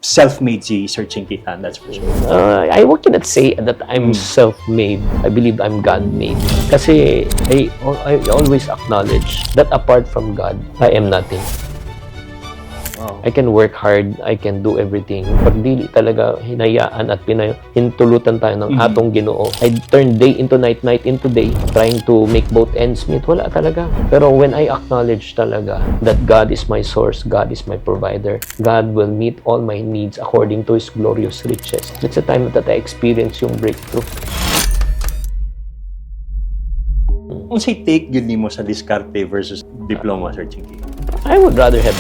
self-made si Sir Chinky Tan, that's for sure. I cannot say that I'm self-made. I believe I'm God-made. Kasi I always acknowledge that apart from God, I am nothing. Wow. I can work hard, I can do everything. Pag dili talaga hinayaan at pinahintulutan tayo ng atong Ginoo, I turn day into night, night into day, trying to make both ends meet. Wala talaga. Pero when I acknowledge talaga that God is my source, God is my provider, God will meet all my needs according to His glorious riches. That's the time that I experience yung breakthrough. Kung say take yun mo sa diskarte versus diploma, Sir Chinky? I would rather have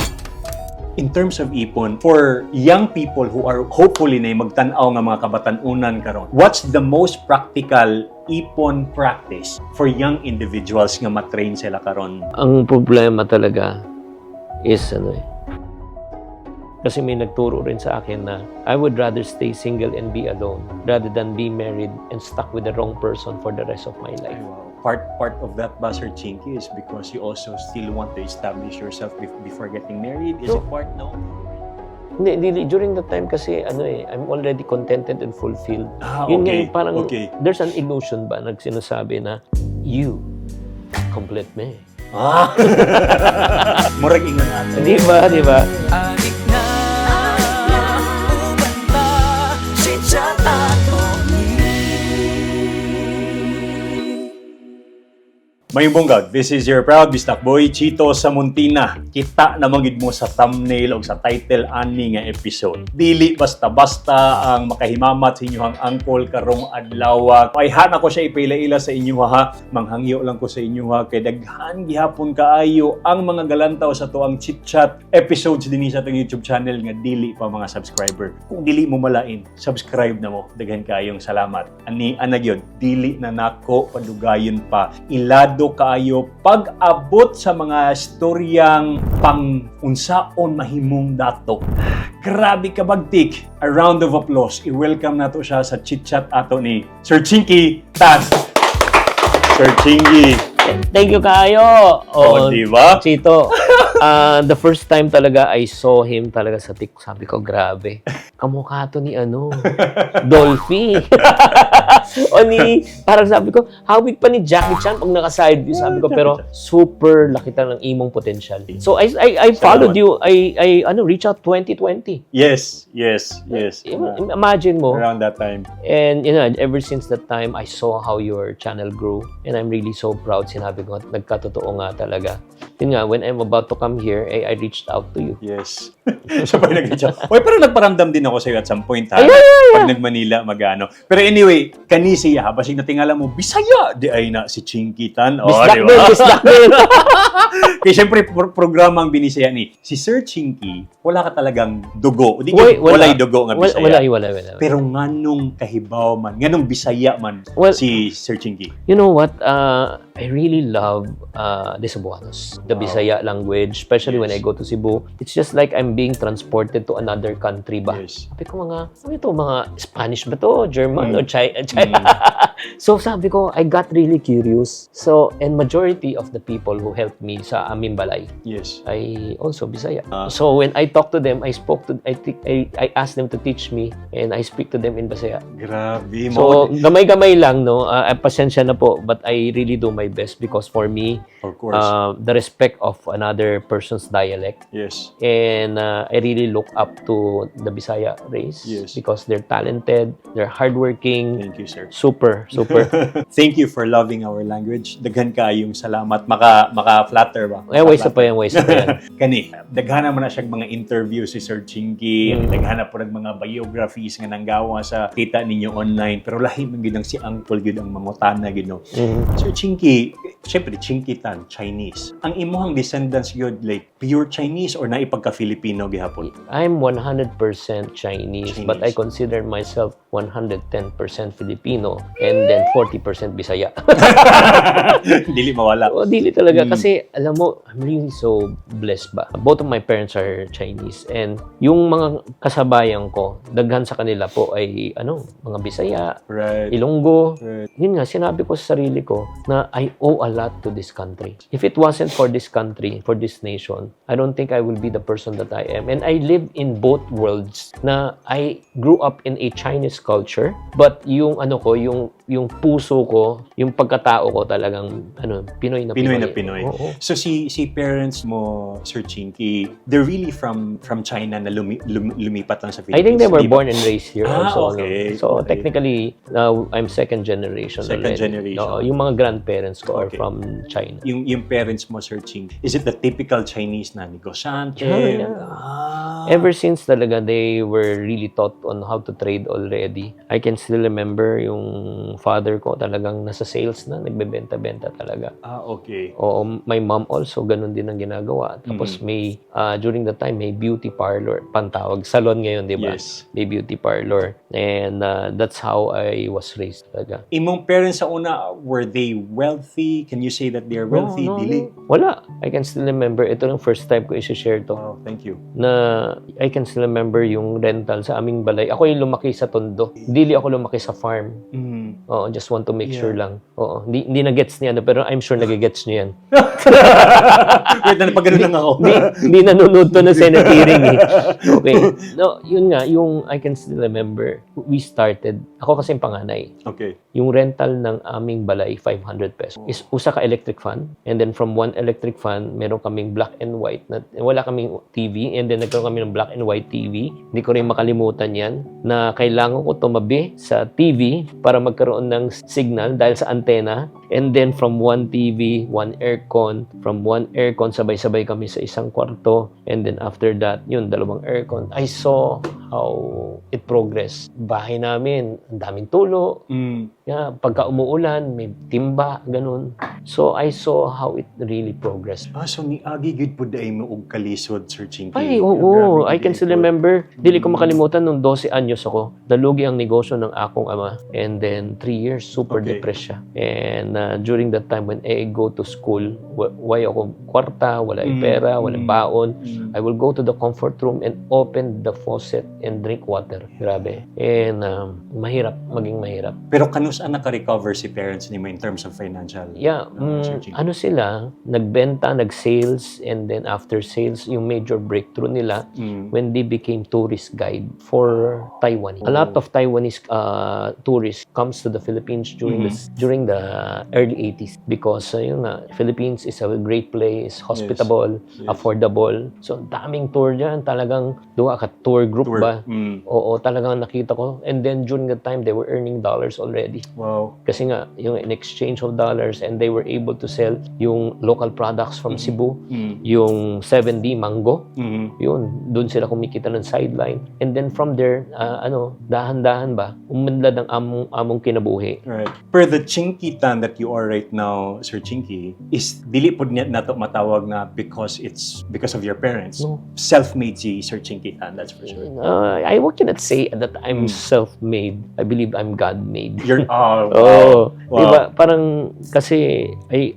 In terms of ipon, for young people who are hopefully na magtanaw nga mga kabatan-unan karon, what's the most practical ipon practice for young individuals nga matrain sila karon? ang problema talaga is kasi may nagturo rin sa akin na I would rather stay single and be alone rather than be married and stuck with the wrong person for the rest of my life. Part of that ba, Sir Chinky, is because you also still want to establish yourself before getting married? Is it part no? Hindi, during that time kasi I'm already contented and fulfilled. Yun nga Okay. yung parang Okay. there's an illusion ba na sinasabi na you complete me. Murag ingon ato. Di ba? Adik na ubanda si Chat Mayong bunggag, this is your proud bistak boy, Chito Samuntina. Kita na magid mo sa thumbnail o sa title ani nga episode. Dili basta-basta ang makahimamat sa inyong angkol karong adlaw. Ay hana ko siya ipaila-ila sa inyo ha. Manghangyo lang ko sa inyo ha. Kay daghan gihapon kaayo ang mga galantaw sa tuang chit-chat episodes din sa atong YouTube channel nga dili pa mga subscriber. Kung dili mo malain, subscribe na mo. Daghan kaayong salamat. Ani gyud dili na nako padugayon pa. Ilado kaayo pag-abot sa mga storyang pang-unsaon mahimong dato. Grabe ka bagtik. A round of applause. I-welcome nato siya sa chit-chat ato ni Sir Chinky Tan. Sir Chinky. Thank you kayo. Diba? Chito. The first time talaga I saw him talaga sa TikTok, sabi ko, grabe. Kamukha to ni Dolphy. Parang sabi ko, hawig pa ni Jackie Chan pag naka-side view. Sabi ko, pero super laki ng imong potential. So I followed you. I reach out 2020. Yes. Imagine mo. Around that time. And ever since that time, I saw how your channel grew. And I'm really so proud. Sinabi ko, nagkatotoo nga talaga. Yun nga, when I'm about to come here, I reached out to you. Yes. Siya pa yung nag-reach out. Oy, pero nagparamdam din ako sa'yo at some point, ha? Pag nag-Manila, mag-ano. Pero anyway, kanisi, ha? Basig na tingala mo, Bisaya! Di ay na si Chinky Tan. Bislak din. Kaya siyempre, programa ang binisaya ni. Si Sir Chinky, wala ka talagang dugo. Walay dugo nga Bisaya. Wala. Pero nganong kahibaw man, nganong Bisaya man si Sir Chinky. You know what? I really love the Cebuanos, the Bisaya language, especially when I go to Cebu. It's just like I'm being transported to another country ba? Yes. Sabi ko, mga Spanish ba to? German o China? So sabi ko, I got really curious. So, and majority of the people who helped me sa aming balay, Yes. I also Bisaya. So when I talk to them, I asked them to teach me, and I speak to them in Bisaya. Grabe mo. So, gamay-gamay lang, no? Pasensya na po, but I really do my best because for me, Of course. the respect of another person's dialect, Yes. and I really look up to the Bisaya race Yes. because they're talented, they're hardworking, Thank you, sir. super. Thank you for loving our language. Daghan kayong salamat. Maka-flatter ba? Ways pa yan. Kani, daghan naman na siya mga interview si Sir Chinky. Daghan na po ng mga biographies nga nanggawa sa kita ninyo online. Pero lahi man gid ang si Uncle gid ang mangutana gid no. Sir Chinky, syempre Chinky Tan, Chinese. Ang imuhang descendants yun, like pure Chinese or naipagka-Filipino gihapon? I'm 100% Chinese, but I consider myself 110% Filipino and then 40% Bisaya. Dili mawala. Dili talaga. Kasi, alam mo, I'm really so blessed ba. Both of my parents are Chinese. And yung mga kasabayan ko, daghan sa kanila po ay, mga Bisaya, Right. Ilonggo. Right. Yun nga, sinabi ko sa sarili ko na I owe a lot to this country. If it wasn't for this country, for this nation, I don't think I will be the person that I am. And I live in both worlds na I grew up in a Chinese culture, but yung ano ko, yung puso ko, yung pagkatao ko talagang Pinoy na Pinoy. Pinoy na Pinoy. Oo. So si parents mo, Sir Chinky, they're really from China na lumipat lang sa Philippines. I think they were di ba? born and raised here also. Okay. So Okay. technically, now I'm second generation Second already. generation. Oo, yung mga grandparents ko are Okay. from China. Yung parents mo, Sir Chinky, is it the typical Chinese na negosyante? Yeah. Ever since talaga, they were really taught on how to trade already. I can still remember yung father ko talagang nasa sales na, nagbebenta-benta talaga. Okay. Oo, my mom also, ganun din ang ginagawa. Tapos may, during the time, may beauty parlor, pantawag, salon ngayon, di ba? Yes. May beauty parlor. And that's how I was raised talaga. Imong parents sa una, were they wealthy? Can you say that they're wealthy? Dili? Wala. I can still remember, ito yung first time ko i-share to. Wow, thank you. Na I can still remember yung rental sa aming balay. Ako yung lumaki sa Tondo. Dili ako lumaki sa farm. Oo, just want to make sure lang. Oo, hindi na-gets niya, pero I'm sure nag-gets niya yan. Wait, napag ganun lang ako. Hindi nanonood to na Senate hearing eh. Okay. No, yun nga, yung I can still remember, we started, ako kasi yung panganay. Okay. Yung rental ng aming balay, 500 pesos. Is usa ka electric fan. And then from one electric fan, meron kaming black and white. Wala kaming TV. And then nagkaroon kami ng black and white TV. Hindi ko rin makalimutan yan. Na kailangan ko tumabi sa TV para magkaroon ng signal dahil sa antena. And then from one TV, one aircon. From one aircon, sabay-sabay kami sa isang kwarto. And then after that, yun, dalawang aircon. I saw how it progressed. Bahay namin, ang daming tulo. Yeah, pagka umuulan, may timba, ganun. So, I saw how it really progressed. So ni Agi gud pud ay mo og kalisod, Sir Chinky. Ay, oo. I can still remember. Dili ko makalimutan nung 12 anyos ako. Nalugi ang negosyo ng akong ama. And then, 3 years, super Okay. depressed siya. And during that time, when I go to school, why ako kwarta, wala pera, wala baon. I will go to the comfort room and open the faucet and drink water. Grabe. And mahirap, maging mahirap. Pero kanus ang naka-recover si parents nimo in terms of financial? Yeah, searching. ano sila, nagbenta, nag-sales, and then after sales, yung major breakthrough nila when they became tourist guide for Taiwan. A lot of Taiwanese tourists comes to the Philippines during the early 80s because yun nga, Philippines is a great place, hospitable, Yes. affordable. So, daming tour dyan. Talagang duwa ka tour group ba? Oo, talagang nakita ko. And then during that time, they were earning dollars already. Wow. Kasi nga, yung in exchange of dollars and they were able to sell yung local products from Cebu, yung 7D mango, yun, doon sila kumikita ng sideline. And then from there, dahan-dahan ba, umunlad ang among kinabuhi. Right. Pero the Chinky Tan that you are right now, Sir Chinky, is dili po niya nato matawag na because of your parents. No. Self-made si Sir Chinky Tan, that's for sure. I cannot say that I'm self-made. I believe I'm God-made. You're, wow. Oh, Wow. diba? Parang kasi I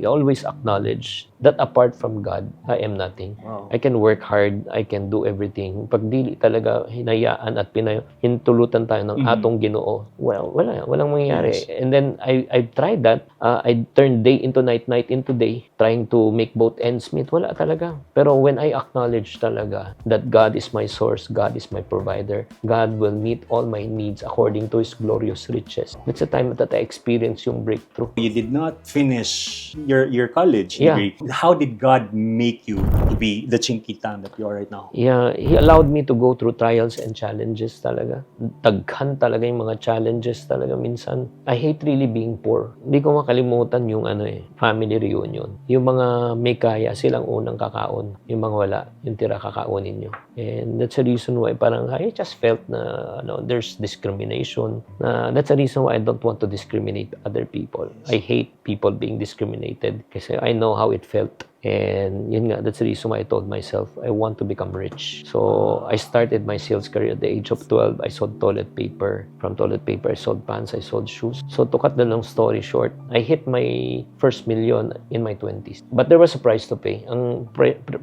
always acknowledge that apart from God, I am nothing. Wow. I can work hard, I can do everything. Pag dili talaga hinayaan at hintulutan tayo ng atong Ginoo, well, walang mangyayari. Yes. And then I've tried that. I turned day into night, night into day, trying to make both ends meet. Wala talaga. Pero when I acknowledge talaga that God is my source, God is my provider, God will meet all my needs according to His glorious riches. That's the time that I experienced yung breakthrough. You did not finish your college Yeah. degree. How did God make you to be the Chinky Tan that you are right now? Yeah, He allowed me to go through trials and challenges talaga. Daghan talaga yung mga challenges talaga minsan. I hate really being poor. Hindi ko makalimutan yung family reunion. Yung mga may kaya, silang unang kakaon. Yung mga wala, yung tira kakaunin nyo. And that's the reason why parang I just felt na there's discrimination. That's the reason why I don't want to discriminate other people. I hate people being discriminated kasi I know how it felt. And yun nga, that's the reason why I told myself, I want to become rich. So, I started my sales career at the age of 12. I sold toilet paper. From toilet paper, I sold pants, I sold shoes. So, to cut the long story short, I hit my first million in my 20s. But there was a price to pay. Ang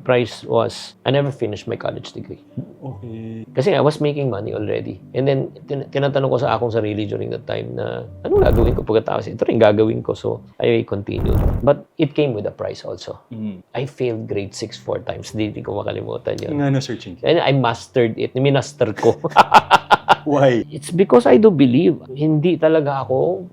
price was, I never finished my college degree. Okay. Kasi I was making money already. And then, tinatanong ko sa akong sarili during that time na, ano gagawin ko pagkatapos? Ito rin gagawin ko. So, I continued. But it came with a price also. I failed grade 6 4 times. Hindi ko makalimutan yun. Nga no, Sir Chinky. And I mastered it. Minaster ko. Why? It's because I do believe. Hindi talaga ako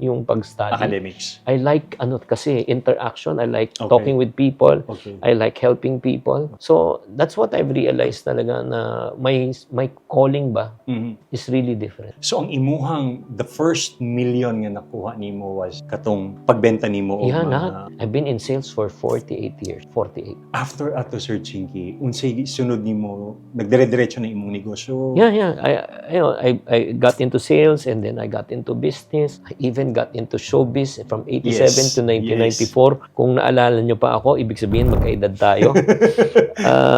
yung pag-study. Academics. I like, kasi, interaction. I like Okay. talking with people. Okay. I like helping people. So, that's what I've realized talaga na my calling ba is really different. So ang imuhang the first million nga nakuha nimo was katong pagbenta nimo og Yeah, mga I've been in sales for 48 years. 48. after ato, Sir Chinky, unsay sunod nimo nagdire-diretso na imong negosyo? Yeah. I got into sales and then I got into business. I even got into showbiz from 87 Yes, to 1994. Kung naalala nyo pa ako, ibig sabihin magkaedad tayo.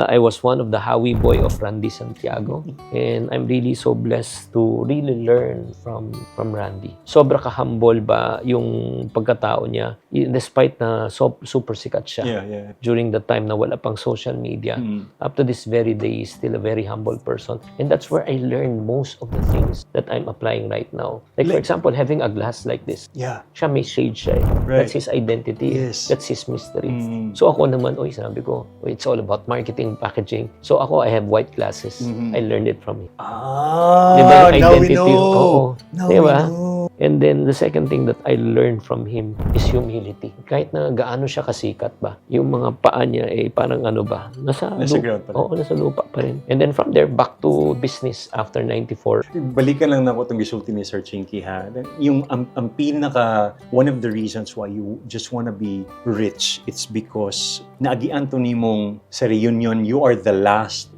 I was one of the Howie boy of Randy Santiago. And I'm really so blessed to really learn from Randy. Sobra ka-humble ba yung pagkatao niya despite na super sikat siya. Yeah. During the time na wala pang social media. Up to this very day, he's still a very humble person. And that's where I learned most of the things that I'm applying right now. Like for example, having a glass like this. Yeah. Siya may shade siya eh. Right. That's his identity. Yes. That's his mystery. So ako naman, sabi ko, it's all about marketing, packaging. So ako, I have white glasses. I learned it from him. Diba yung Now we identity? know. Oo. Now Diba? we know. And then the second thing that I learned from him is humility. Kahit na gaano siya kasikat ba, yung mga paa niya parang nasa ground pa rin. Oo, nasa lupa pa rin. And then from there, back to business after 94. Balikan lang na ako itong gisulti ni Sir Chinky ha. Yung ang pinaka, one of the reasons why you just wanna be rich, it's because naagian to nimong sa reunion, you're the last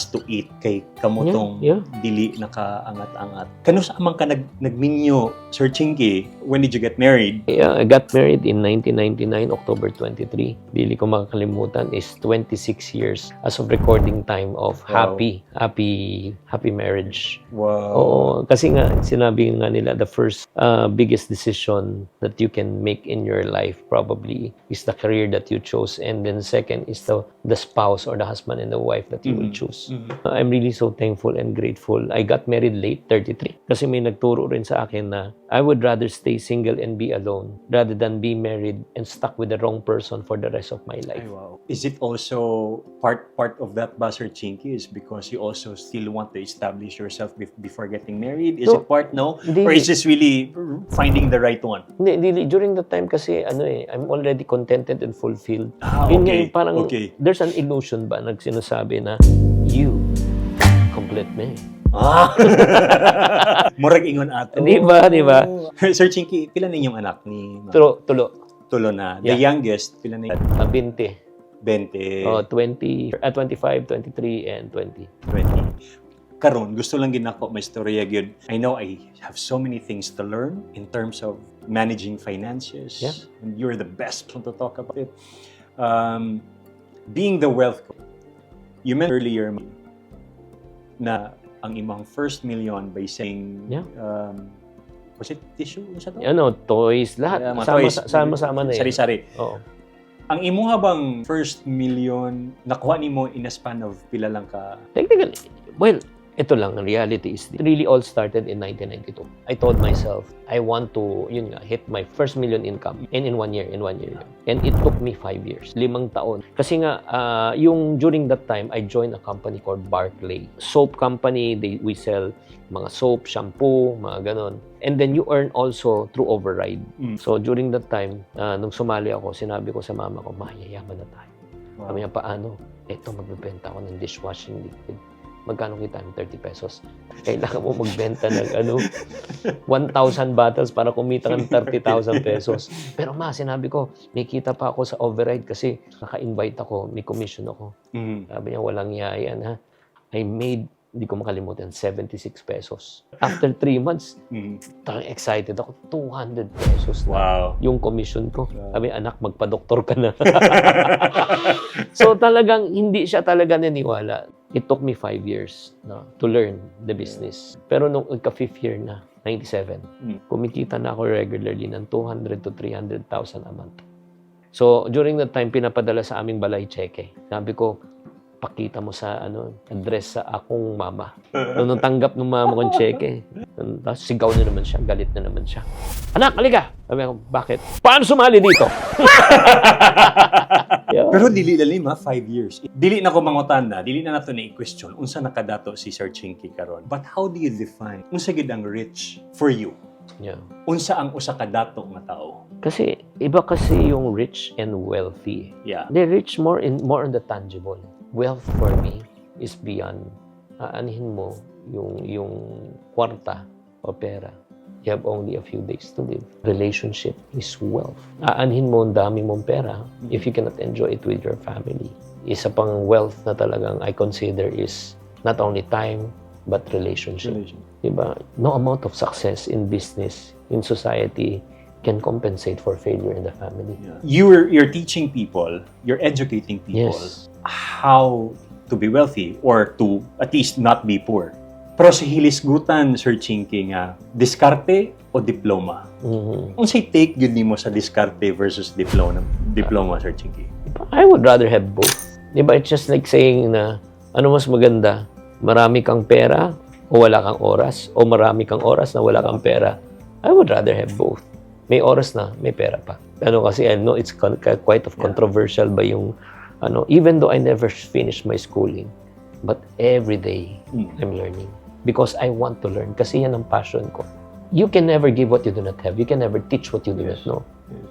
to eat kay kamo tong Yeah. dili nakaangat-angat. Kano sa amang ka nagminyo, Sir Chinky, when did you get married? Yeah, I got married in 1999, October 23. Dili ko makakalimutan is 26 years as of recording time of Wow. happy marriage. Wow. Oo, kasi nga sinabi nga nila the first biggest decision that you can make in your life probably is the career that you chose, and then second is the spouse or the husband and the wife that you will choose. I'm really so thankful and grateful. I got married late, 33. Kasi may nagturo rin sa akin na I would rather stay single and be alone rather than be married and stuck with the wrong person for the rest of my life. Ay, wow. Is it also part of that ba, Sir Chinky, is because you also still want to establish yourself before getting married? Is No. it part, no? Hindi. Or is this really finding the right one? Hindi, during the time kasi I'm already contented and fulfilled. Yun nga Okay. yung parang Okay. there's an illusion ba na sinasabi na you complete me. Murag ingon ato. Di ba? Sir Chinky, pila ninyong anak ni Ma'am? Tulo. Tulo na. The Yeah. youngest, pila na 20. 20, 25, 23, and 20. 20. Karon, gusto lang ginako may storya gyud. I know I have so many things to learn in terms of managing finances. Yeah. And you're the best one to talk about it. Being the wealth coach, you mentioned earlier na ang imong first million by saying Yeah. was it tissue? Ano sa to? Toys, lahat. Yeah, mga toys. Sama-sama na yan. Sari-sari. Oo. Ang imuha bang first million nakuha nimo in a span of pila lang ka? Technically, well, ito lang, ang reality is, it really all started in 1992. I told myself, I want to, hit my first million income in 1 year. And it took me 5 years, 5 taon. Kasi nga, during that time, I joined a company called Barclay. Soap company, we sell mga soap, shampoo, mga ganon. And then you earn also through override. So during that time, nung sumali ako, sinabi ko sa mama ko, mayayaman na tayo. Wow. Sabi niya, paano? Eto, magbebenta ako ng dishwashing liquid. Magkano kita? 30 pesos. Kailangan mo magbenta ng 1,000 bottles para kumita ng 30,000 pesos. Pero sinabi ko, may kita pa ako sa override kasi naka-invite ako, may commission ako. Sabi niya, walang yayan ha. I made, hindi ko makalimutan, 76 pesos. After 3 months, talagang excited ako, 200 pesos na Wow. yung commission ko. Sabi, anak, magpa-doktor ka na. So talagang hindi siya talaga naniwala. It took me 5 years to learn the business. Pero nung ika-5th year na, 97, kumikita na ako regularly ng 200 to 300,000 a month. So during that time, pinapadala sa aming balay cheque. Sabi ko, pakita mo sa address sa akong mama. Nung tanggap ng mama kong cheque, tapos sigaw na naman siya, galit na naman siya. Anak, halika! Sabi ko, bakit? Paano sumali dito? Yeah. Pero dili lalim 5 years. Dili na ko mangutan na, dili na nato na i-question unsa nakadato si Sir Chinky karon. But how do you define unsa gid ang rich for you? Yeah. Unsa ang usa ka dato nga tao? Kasi iba kasi yung rich and wealthy. Yeah. They're rich more on the tangible. Wealth for me is beyond. Aanihin mo yung kwarta o pera. You have only a few days to live. Relationship is wealth. Aanhin mo ang dami mong pera if you cannot enjoy it with your family. Isa pang wealth na talagang I consider is not only time but relationship. Diba? No amount of success in business, in society can compensate for failure in the family. Yeah. You're teaching people, you're educating people Yes. how to be wealthy or to at least not be poor. Pero sa hilisgutan, Sir Chinky, nga, diskarte o diploma? Mhm. Unsay take yun nimo sa diskarte versus diploma, Sir Chinky? I would rather have both. Diba? It's just like saying na, ano mas maganda? Marami kang pera o wala kang oras? O marami kang oras na wala kang pera? I would rather have both. May oras na, may pera pa. Kasi I know it's quite of controversial ba yung, even though I never finished my schooling, but every day I'm learning. Because I want to learn. Kasi yan ang passion ko. You can never give what you do not have. You can never teach what you do not know.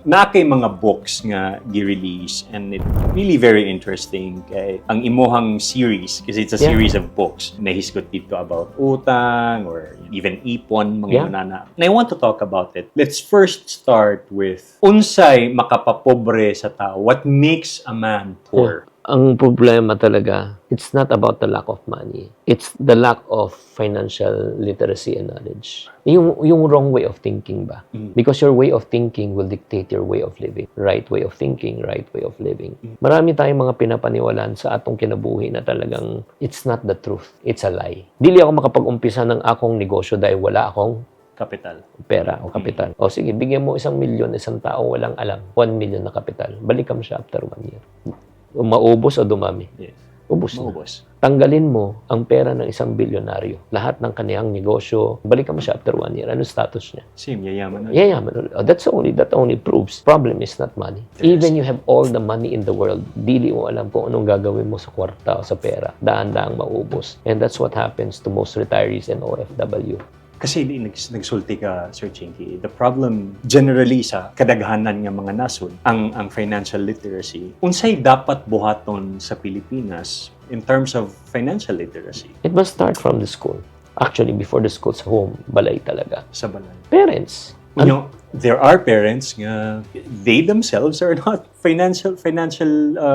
Na kay mga books nga gi-release and it really very interesting kay ang imuhang series kasi it's a series of books nahisgot dito about utang or even ipon mga nana. And I want to talk about it. Let's first start with unsay makapapobre sa tao. What makes a man poor? Ang problema talaga, it's not about the lack of money. It's the lack of financial literacy and knowledge. Yung wrong way of thinking ba? Because your way of thinking will dictate your way of living. Right way of thinking, right way of living. Marami tayong mga pinapaniwalaan sa atong kinabuhi na talagang it's not the truth. It's a lie. Dili ako makapag-umpisa ng akong negosyo dahil wala akong Kapital. pera o kapital. O sige, bigyan mo 1 milyon, isang tao walang alam. 1 million na kapital. Balikan mo siya after 1 year. Maubos o dumami? Yes. Ubos na. Maubos. Tanggalin mo ang pera ng isang bilyonaryo. Lahat ng kaniyang negosyo, balikan mo siya after 1 year. Ano status niya? Same, yayaman. Yayaman ulit. That only proves. Problem is not money. Even you have all the money in the world, dili mo alam kung anong gagawin mo sa kwarta o sa pera. Daan-daang maubos. And that's what happens to most retirees and OFW. Kasi nagsulti ka, Sir Chinky. The problem generally sa kadaghanan nga mga nasod, ang financial literacy, unsay dapat buhaton sa Pilipinas in terms of financial literacy It must start from the school. Actually, before the school, sa home, balay talaga. sa balay? Parents. There are parents nga they themselves are not financial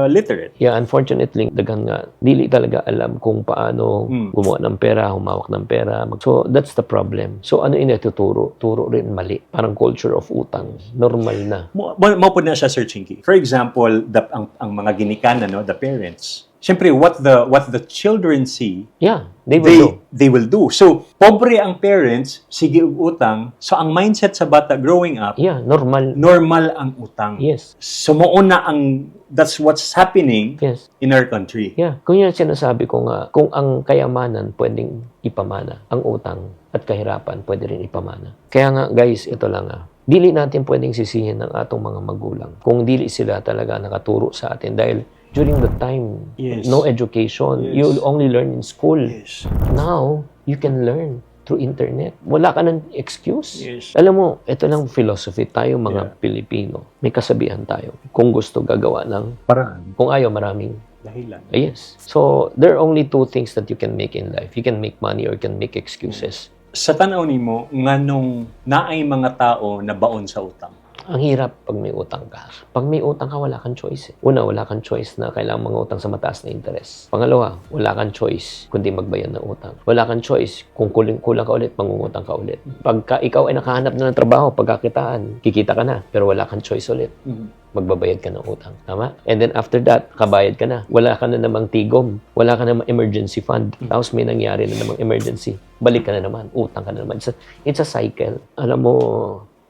literate. Yeah, unfortunately, dagan nga, dili talaga alam kung paano gumawa ng pera, humawak ng pera. So, that's the problem. So, ano inatuturo? Turo rin mali. Parang culture of utang. Normal na. Mo po na siya, Sir Chinky. For example, ang mga ginikanan, the parents. Siyempre, what the children see, Yeah, they will do. they will do. So, pobre ang parents, sige og utang. So, ang mindset sa bata growing up, Yeah, normal. normal ang utang. Yes. So, mauna that's what's happening Yes. in our country. Yeah. Kung yan sinasabi ko nga, kung ang kayamanan pwedeng ipamana, ang utang at kahirapan pwede rin ipamana. Kaya nga, guys, ito lang dili natin pwedeng sisihin ng atong mga magulang kung dili sila talaga nakaturo sa atin dahil during the time, Yes. no education. Yes. You'll only learn in school. Yes. Now, you can learn through internet. Wala ka ng excuse. Yes. Alam mo, ito lang philosophy. Tayo mga Pilipino, may kasabihan tayo. Kung gusto gagawa ng Paraan. kung ayaw maraming Dahilan. yes. So, there are only 2 things that you can make in life. You can make money or you can make excuses. Sa tanaw nimo, nganong naay mga tao na baon sa utang? Ang hirap pag may utang ka. Pag may utang ka, wala kang choice. Una, wala kang choice na kailangan mangutang sa mataas na interest. Pangalawa, wala kang choice kundi magbayad ng utang. Wala kang choice kung kulang ka ulit, mangungutang ka ulit. Pagka ikaw ay nakahanap na ng trabaho, pagkakitaan, kikita ka na, pero wala kang choice ulit. Magbabayad ka ng utang. Tama? And then after that, kabayad ka na. Wala ka na namang tigom. Wala ka na namang emergency fund. Tapos may nangyari na namang emergency. Balik ka na naman. Utang ka na naman. It's a cycle. Alam mo,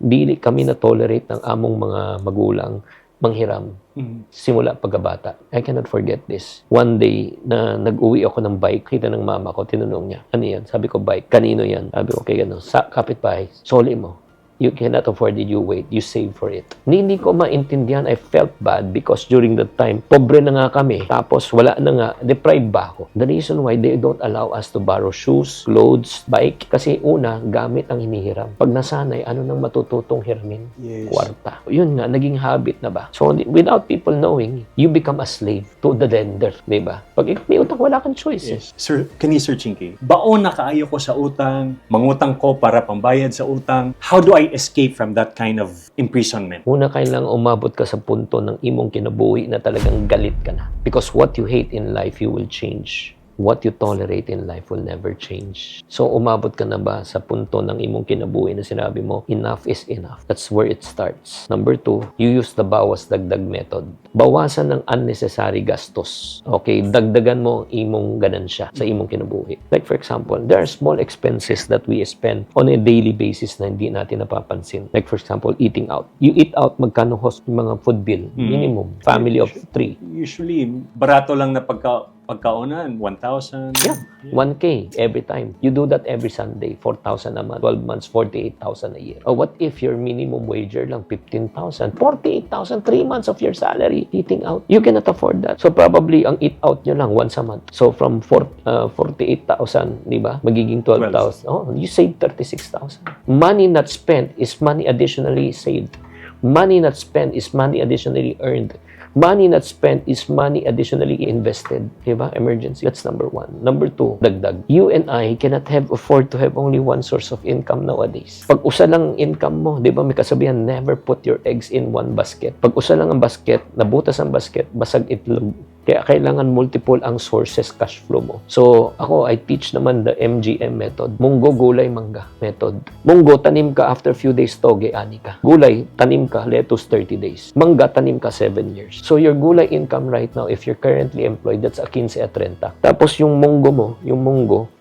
dili kami na-tolerate ng among mga magulang manghiram. Mhm. Simula pagkabata. I cannot forget this. One day na nag-uwi ako ng bike, kita ng mama ko, tinanong niya, ano yan? Sabi ko, bike. Kanino yan? Sabi ko, kay gano'n, sa kapitbahay, soli mo. You cannot afford it, you wait, you save for it. Hindi ko maintindihan, I felt bad because during that time, pobre na nga kami. Tapos wala na nga, deprived ba ako? The reason why they don't allow us to borrow shoes, clothes, bike, kasi una, gamit ang hinihiram. Pag nasanay, ano nang matututong hiramin? Yes. Kwarta. Yun nga, naging habit na ba? So, without people knowing, you become a slave to the lender, di ba? Pag may utang, wala kang choice. Yes. Sir, Sir Chinky, baon na kaayo ko sa utang, mangutang ko para pambayad sa utang. How do I escape from that kind of imprisonment? Una, kailangang umabot ka sa punto ng imong kinabuhi na talagang galit ka na. Because what you hate in life, you will change. What you tolerate in life will never change. So, umabot ka na ba sa punto ng imong kinabuhi na sinabi mo, enough is enough. That's where it starts. Number 2, you use the bawas dagdag method. Bawasan ng unnecessary gastos. Okay, dagdagan mo imong ganansya sa imong kinabuhi. Like for example, there are small expenses that we spend on a daily basis na hindi natin napapansin. Like for example, eating out. You eat out, magkano host yung mga food bill? Minimum. Family of 3. Usually, barato lang na pagkaunan, 1,000. Yeah, 1K every time. You do that every Sunday, 4,000 a month, 12 months, 48,000 a year. Or what if your minimum wager lang 15,000, 48,000, 3 months of your salary eating out? You cannot afford that. So probably ang eat out nyo lang once a month. So from 48,000, di ba? Magiging 12,000. Oh, you save 36,000. Money not spent is money additionally saved. Money not spent is money additionally earned. Money not spent is money additionally invested. Diba? Emergency. That's number 1. Number 2, dagdag. You and I cannot afford to have only one source of income nowadays. Pag usa lang income mo, diba may kasabihan, never put your eggs in one basket. Pag usa lang ang basket, nabutas ang basket, basag itlog. Kaya kailangan multiple ang sources cash flow mo. So, ako, I teach naman the MGM method. Munggo, gulay, mangga method. Munggo, tanim ka after few days, toge, ani ka. Gulay, tanim ka, lettuce, 30 days. Mangga, tanim ka, 7 years. So, your gulay income right now, if you're currently employed, that's a 15 at 30. Tapos, yung munggo,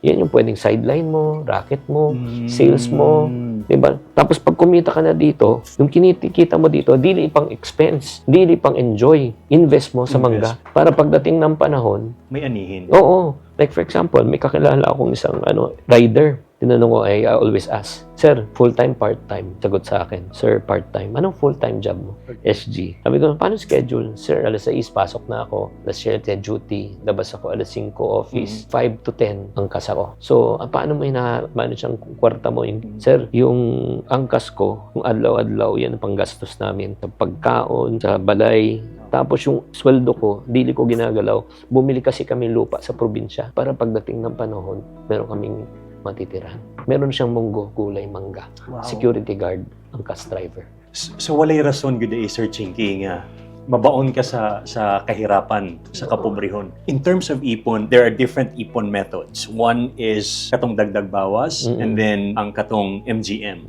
yan yung pwedeng sideline mo, racket mo, sales mo, diba? Tapos, pag kumita ka na dito, yung kinikita mo dito, dili pang expense, dili pang enjoy, invest mo sa mangga. Para pagdating ng panahon, may anihin. oo. Like for example, may kakilala akong isang rider. Tinanong ko, I always ask, Sir, full-time, part-time? Sagot sa akin, Sir, part-time. Anong full-time job mo? SG. Sabi ko, paano schedule? Sir, alas 6, pasok na ako. Alas 7, duty. Labas ako, alas 5, office. 5 to 10, angkas ako. So, paano mo ina-manage ang kwarta mo? Sir, yung angkas ko, yung adlaw-adlaw, yan ang panggastos namin. Sa pagkaon, sa balay. Tapos yung sweldo ko, dili ko ginagalaw. Bumili kasi kami lupa sa probinsya para pagdating ng panahon, meron kaming matitirahan. Meron siyang munggo, gulay, mangga. Wow. Security guard, ang cast driver. So walay rason gud ay Sir Chinky nga mabaon ka sa kahirapan, sa kapobrehon. In terms of ipon, there are different ipon methods. One is katong dagdag bawas, and then ang katong MGM.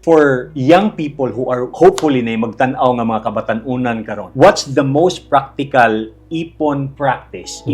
For young people who are hopefully na magtan-aw nga mga kabatan-unan karon, what's the most practical ipon practice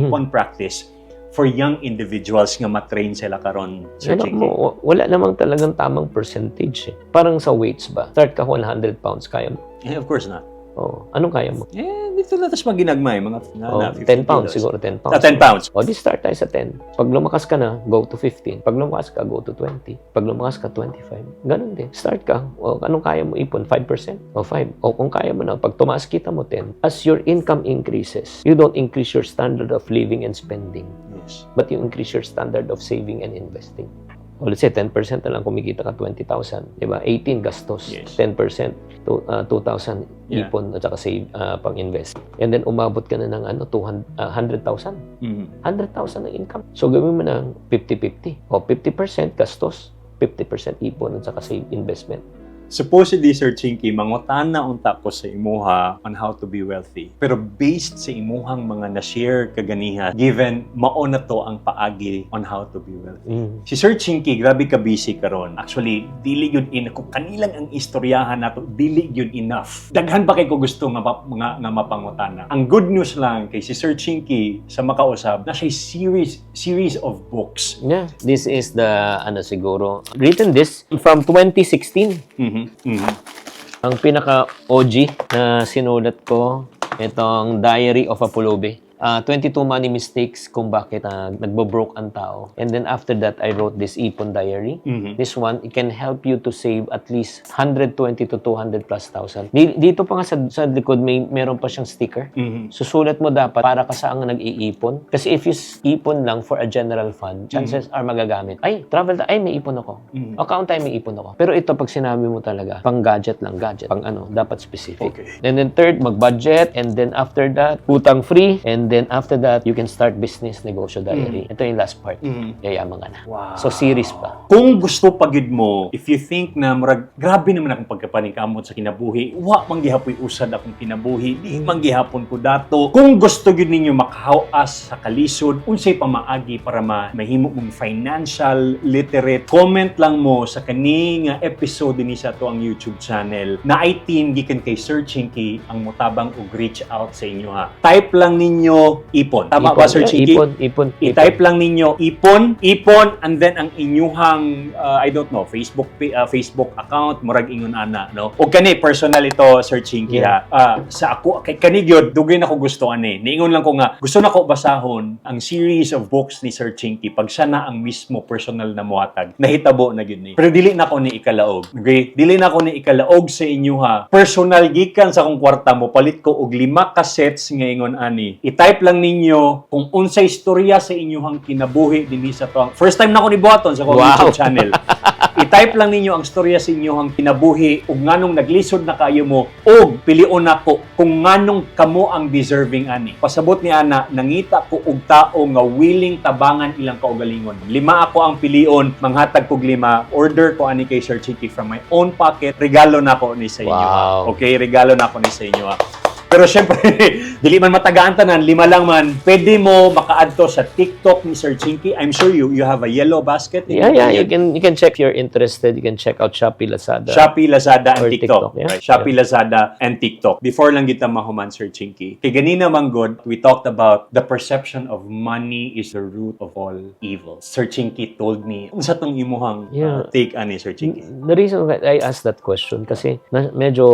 for young individuals nga matrain sila karon, Sir Alam Chinky? mo, wala namang talagang tamang percentage. Parang sa weights ba? Start ka 100 pounds, kaya mo. Of course not. Oh, anong kaya mo? Dito na tas maginagmay, mga 10 50 pounds kilos. siguro, 10 pounds. 10 pounds. O, di start tayo sa 10. Pag lumakas ka na, go to 15. Pag lumakas ka, go to 20. Pag lumakas ka, 25. Ganun din. Start ka. O, anong kaya mo ipon? 5%? O 5. O, kung kaya mo na, pag tumaas kita mo 10. As your income increases, you don't increase your standard of living and spending, Yes. but you increase your standard of saving and investing. O, let's say, 10% na lang kumikita ka 20,000. Diba? 18 gastos. Yes. 10%. 2,000 Yeah. ipon at saka save, pang-invest. And then, umabot ka na ng 100,000. Mhm. 100,000 na income. So, gawin mo ng 50-50. O, 50% gastos, 50% ipon at saka save investment. Supposedly, Sir Chinky, mangutana unta ko sa imuha on how to be wealthy. Pero based sa imuhang mga na-share kaganiha, given mao na to ang paagi on how to be wealthy. Si Sir Chinky, grabe ka busy karon. Actually, dili yun kung kanilang ang istoryahan nato, dili yun enough. Daghan pa kay ko gusto nga mapangutana. Ang good news lang kay si Sir Chinky sa makausap, na siya series of books. Yeah. This is the, siguro, written this from 2016. Ang pinaka-OG na sinulat ko, itong Diary of a Pulubi. 22 money mistakes kung bakit nagbo-broke ang tao. And then after that, I wrote this Ipon Diary. This one, it can help you to save at least 120 to 200 plus thousand. Dito pa nga sa likod, meron pa siyang sticker. Susulat mo dapat para ka saan nag-iipon. Kasi if you ipon lang for a general fund, chances are magagamit. Ay, may ipon ako. Account time, may ipon ako. Pero ito, pag sinabi mo talaga, pang gadget lang, pang dapat specific. Okay. And then third, mag-budget. And then after that, utang free. And then after that, you can start business negosyo diary. Ito yung last part. Yayaman ka na. Wow. So series pa. Kung gusto pagid mo, if you think na grabe naman akong pagkapaningkamot sa kinabuhi, wa manggihapoy usad akong kinabuhi, di manggihapon ko dato. Kung gusto gyud ninyo makahawas sa kalisod, unsay pamaagi para mahimo mong financial literate, comment lang mo sa kaning episode ni sa to ang YouTube channel na ay team gikan kay Searching Key ang mutabang og reach out sa inyo ha. Type lang ninyo ipon. Tama ba, Sir Chiki? Ipon. I-type lang ninyo ipon, and then ang inyuhang, I don't know, Facebook account, murag ingon ana, no? O kani, personal ito, Sir Chinky, ha? Sa ako, kay kani gyud dugay na ko gusto ani. Niingon lang ko nga, gusto na ko basahon ang series of books ni Sir Chinky pag siya na ang mismo personal na muhatag. Nahitabo na gyud ni. Pero dili na ko ni ikalaog. Okay? Dili na ko ni ikalaog sa inyo ha. Personal gikan sa akong kwarta mo, palit ko og 5 cassettes nga ingon ani. I-type lang ninyo kung unsay istorya sa inyong kinabuhi dinhi sa to. First time na ko nibuhaton sa akong YouTube channel. I-type lang ninyo ang storya sa inyong kinabuhi ug nganong naglisod na kayo mo ug pilion nako kung nganong kamo ang deserving ani. Pasabot ni ana, nangita ko og tao nga willing tabangan ilang kaugalingon. 5 ako ang pilion, manghatag kog 5. Order ko ani kay Sir Chiki from my own pocket. Regalo nako ni sa inyo. Wow. Okay, regalo nako ni sa inyo. Pero syempre, dili man matagaan tanan, 5 lang man. Pwede mo maka-add to sa TikTok ni Sir Chinky. I'm sure you have a yellow basket. Yeah. You can check if you're interested. You can check out Shopee, Lazada. Shopee, Lazada, and Or TikTok. TikTok, yeah. Right? Shopee, Lazada, and TikTok. Before lang kita mahuman, Sir Chinky. Kay ganina man good, we talked about the perception of money is the root of all evil. Sir Chinky told me, unsa tong imuhang take ani, Sir Chinky? The reason why I asked that question kasi medyo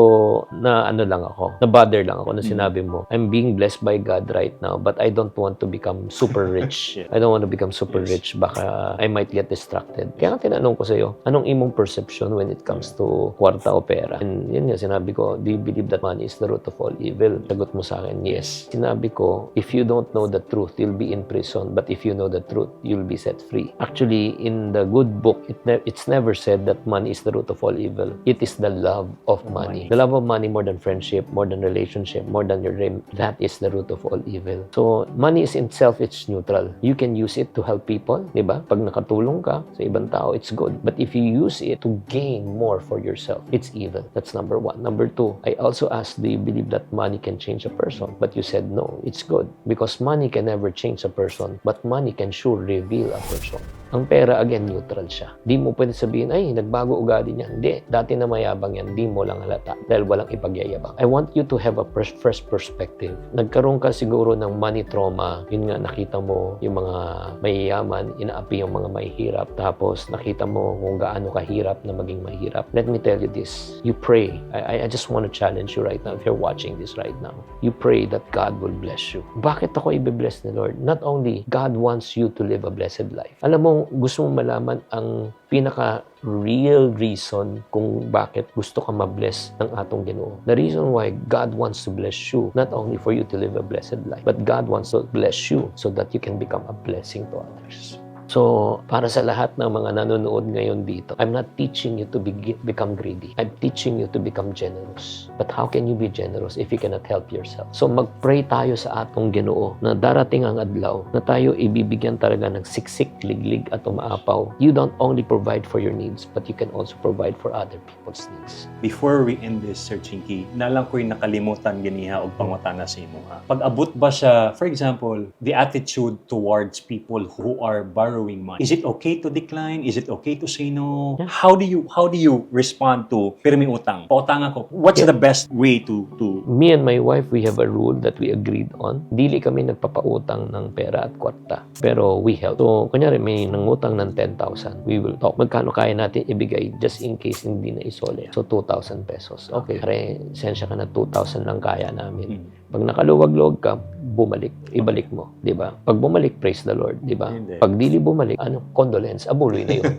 na-bother lang ako na sinabi mo, I'm being blessed by God right now, but I don't want to become super rich. I don't want to become super rich. Baka I might get distracted. Kaya nga tinanong ko sa'yo, anong imong perception when it comes to kwarta o pera? And yun nga, sinabi ko, do you believe that money is the root of all evil? Sagot mo sa akin, yes. Sinabi ko, if you don't know the truth, you'll be in prison. But if you know the truth, you'll be set free. Actually, in the good book, it's never said that money is the root of all evil. It is the love of money. The love of money more than friendship, more than relationship, more than your dream, that is the root of all evil. So, money is in itself, it's neutral. You can use it to help people, di ba? Pag nakatulong ka sa ibang tao, it's good. But if you use it to gain more for yourself, it's evil. That's number 1. Number 2, I also asked, do you believe that money can change a person? But you said no, it's good. Because money can never change a person, but money can sure reveal a person. Ang pera, again, neutral siya. Di mo pwede sabihin, ay, nagbago ugali niya. Hindi. Dati na mayabang yan, di mo lang halata dahil walang ipagyayabang. I want you to have a fresh perspective. Nagkaroon ka siguro ng money trauma. Yun nga, nakita mo yung mga mayayaman, inaapi yung mga mahihirap. Tapos, nakita mo kung gaano kahirap na maging mahirap. Let me tell you this. You pray. I just want to challenge you right now, if you're watching this right now. You pray that God will bless you. Bakit ako i-bless ni Lord? Not only, God wants you to live a blessed life. Alam mo, gusto mong malaman ang pinaka-real reason kung bakit gusto ka ma-bless ng atong Ginoo. The reason why God wants to bless you, not only for you to live a blessed life, but God wants to bless you so that you can become a blessing to others. So, para sa lahat ng mga nanonood ngayon dito, I'm not teaching you to become greedy. I'm teaching you to become generous. But how can you be generous if you cannot help yourself? So, mag-pray tayo sa atong Ginoo na darating ang adlaw na tayo ibibigyan talaga ng siksik, liglig at umaapaw. You don't only provide for your needs, but you can also provide for other people's needs. Before we end this, Sir Chinky, nalang ko'y nakalimutan ganiha o pangutana sa imo ha. Pag abot ba siya, for example, the attitude towards people who are borrowing borrowing money? Is it okay to decline? Is it okay to say no? Yeah. How do you respond to pirmi utang? Pautang ako. What's the best way to Me and my wife, we have a rule that we agreed on. Dili kami nagpapautang ng pera at kwarta. Pero we help. So, kunyari may nangutang ng 10,000. We will talk. Magkano kaya natin ibigay just in case hindi na isole. So, 2,000 pesos. Okay. Pare, sensya ka na 2,000 lang kaya namin. Pag nakaluwag-luwag ka, bumalik. Ibalik mo. Diba? Pag bumalik, praise the Lord. Diba? Hindi. Pag dili bumalik, condolence. Abuloy na yun.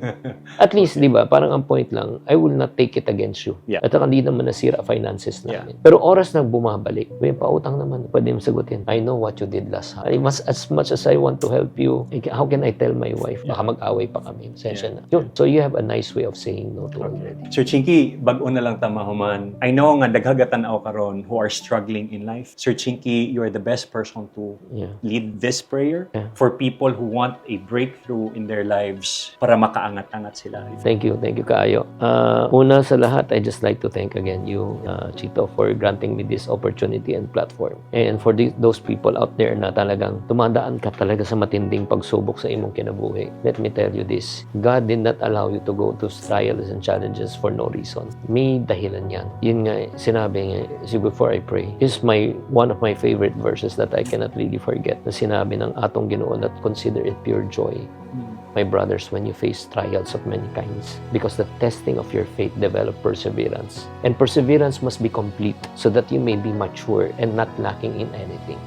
At least, diba? Parang ang point lang, I will not take it against you. Yeah. At saka hindi naman nasira finances namin. Pero oras na bumabalik, may pautang naman. Pwede mo sagutin, I know what you did last time. As much as I want to help you, how can I tell my wife? Baka mag-away pa kami. Sensya na. Yun. So you have a nice way of saying no to already. Sir Chinky, bag-o na lang tamahuman. I know nga daghagatan ako karon who are struggling in life. Sir Chinky, you are the best person to lead this prayer for people who want a breakthrough in their lives para makaangat-angat sila. Thank you Kaayo. Una sa lahat, I just like to thank again you, Chito, for granting me this opportunity and platform. And for those people out there na talagang tumadaan ka talaga sa matinding pagsubok sa imong kinabuhi. Let me tell you this, God did not allow you to go to trials and challenges for no reason. May dahilan yan. Yun nga, sinabi nga, before I pray, is one of my favorite verses that I cannot really forget, na sinabi ng atong Ginoo that consider it pure joy, my brothers, when you face trials of many kinds, because the testing of your faith develop perseverance. And perseverance must be complete so that you may be mature and not lacking in anything.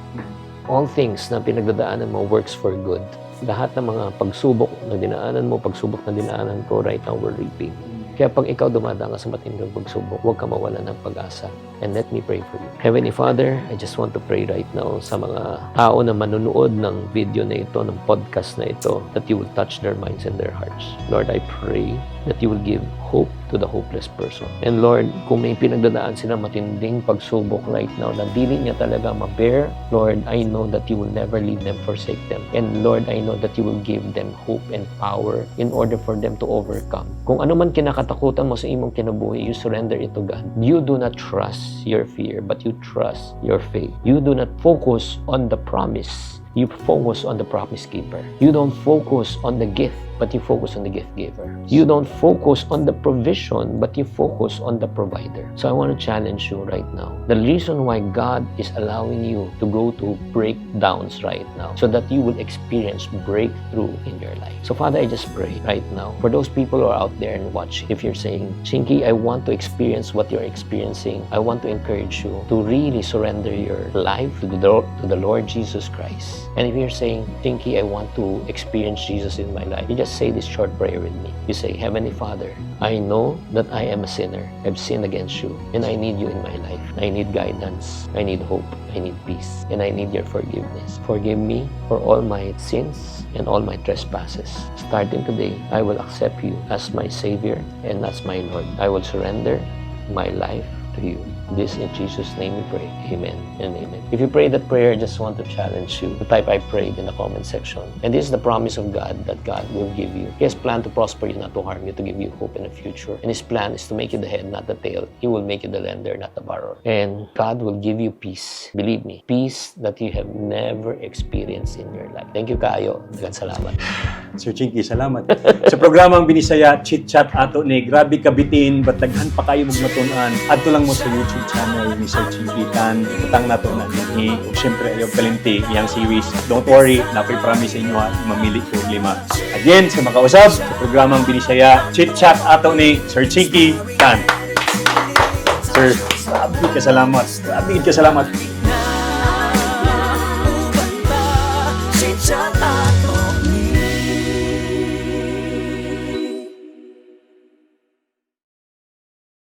All things na pinagdadaanan mo works for good. Lahat ng mga pagsubok na dinaanan mo, pagsubok na dinaanan ko, right now we're reaping. Kaya pag ikaw dumadaan ka sa matinding pagsubok, huwag ka mawala ng pag-asa. And let me pray for you. Heavenly Father, I just want to pray right now sa mga tao na manunood ng video na ito, ng podcast na ito, that you will touch their minds and their hearts. Lord, I pray that you will give hope to the hopeless person. And Lord, kung may pinagdadaan sila matinding pagsubok right now na dili niya talaga ma-bear, Lord, I know that you will never leave them, forsake them. And Lord, I know that you will give them hope and power in order for them to overcome. Kung ano man kinakatakutan mo sa imong kinabuhi, you surrender it to God. You do not trust your fear, but you trust your faith. You do not focus on the promise. You focus on the promise keeper. You don't focus on the gift, but you focus on the gift giver. You don't focus on the provision, but you focus on the provider. So I want to challenge you right now. The reason why God is allowing you to go to breakdowns right now, so that you will experience breakthrough in your life. So Father, I just pray right now for those people who are out there and watching. If you're saying, Chinky, I want to experience what you're experiencing, I want to encourage you to really surrender your life to the Lord Jesus Christ. And if you're saying, Chinky, I want to experience Jesus in my life, you just say this short prayer with me. You say, Heavenly Father, I know that I am a sinner. I've sinned against you, and I need you in my life. I need guidance. I need hope. I need peace. And I need your forgiveness. Forgive me for all my sins and all my trespasses. Starting today, I will accept you as my Savior and as my Lord. I will surrender my life to you. This in Jesus' name we pray. Amen and amen. If you pray that prayer, I just want to challenge you to type I prayed in the comment section. And this is the promise of God that God will give you. He has planned to prosper you, not to harm you, to give you hope in the future. And His plan is to make you the head, not the tail. He will make you the lender, not the borrower. And God will give you peace. Believe me, peace that you have never experienced in your life. Thank you, Kayo. Daghang salamat. Sir Chinky, salamat. Sa programang Binisaya, chit-chat ato ni grabe kabitin, ba't daghan pa kayo magmatunan. Adto lang mo sa YouTube channel ni Sir Chinky Tan. Utang na to na ni. Ug syempre ayaw kalimti iyang series. Don't worry, napoy-promise sa inyo ha, mamili ko 5. Again, sa makausap, sa programang Binisaya, chit-chat ato ni Sir Chinky Tan. Sir, grabe ka salamat. Grabe ka salamat.